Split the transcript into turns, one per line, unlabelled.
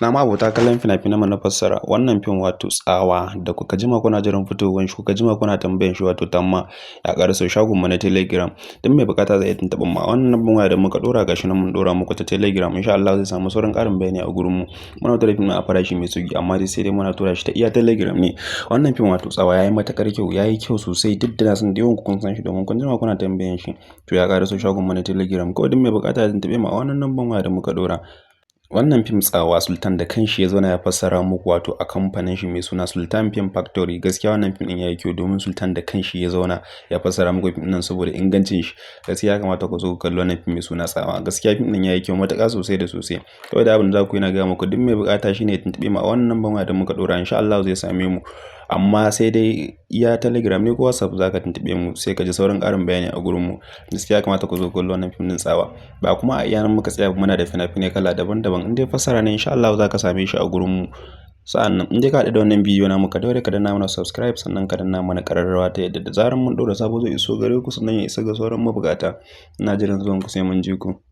Ina ma abota kallon fina-finan mu na fassara wannan fim wato tsawa da kuka jima kuna jiran fitowar shi kuka jima kuna tambayan shi wato tamma ya ƙaraso shagon mu na Telegram. Duk mai buƙata zai iya tuntuɓar mu a wannan lambar waya da muka ɗora gashi nan mun ɗora muku ta Telegram insha Allah zai samu sauran ƙarin bayani a gurin mu. Muna tura fim a farashi mai sauƙi amma dai sai dai muna tura shi ta iya Telegram ne. Wannan fim wato tsawa yayi matuƙar kyau yayi kyau sosai duk da na san da yawan ku kun san shi domin kun jima kuna tambayan shi. To ya ƙaraso shagon mu na Telegram kawai duk mai buƙata ya tuntuɓe mu a wannan lambar waya da muka ɗora. Wannan fim tsawa Sultan da kanshi ya zauna ya fassara muku wato a kamfanin shi mai suna Sultan Film Factory. Gaskiya wannan fim din yayi kyau domin Sultan da kanshi ya zauna ya fassara muku fim din saboda ingancin shi. Gaskiya ya kamata ku zo ku kalli wannan fim mai suna tsawa. Gaskiya fim din yayi kyau matuƙa sosai da sosai. Kawai da abin da za ku yi na gaya muku duk mai buƙata shine ya tuntuɓe mu a wannan lambar waya da muka ɗora insha Allah zai same mu. Amma sai dai iya Telegram ne ko WhatsApp za ka tuntuɓe mu sai ka ji sauran ƙarin bayani a gurin mu. Gaskiya ya kamata ku zo ku kalli wannan fim din tsawa. Ba kuma a iya nan muka tsaya muna da fina-finai kala daban-daban in dai fassara ne insha Allah za ka same shi a gurin mu. Sa'annan in dai ka haɗu da wannan bidiyo na muka daure ka danna mana subscribe sannan ka danna mana ƙararrawa ta yadda da zarar mun ɗora sabo zai iso gare ku sannan ya isa ga sauran mabukata. Ina jiran zuwan ku sai mun ji ku.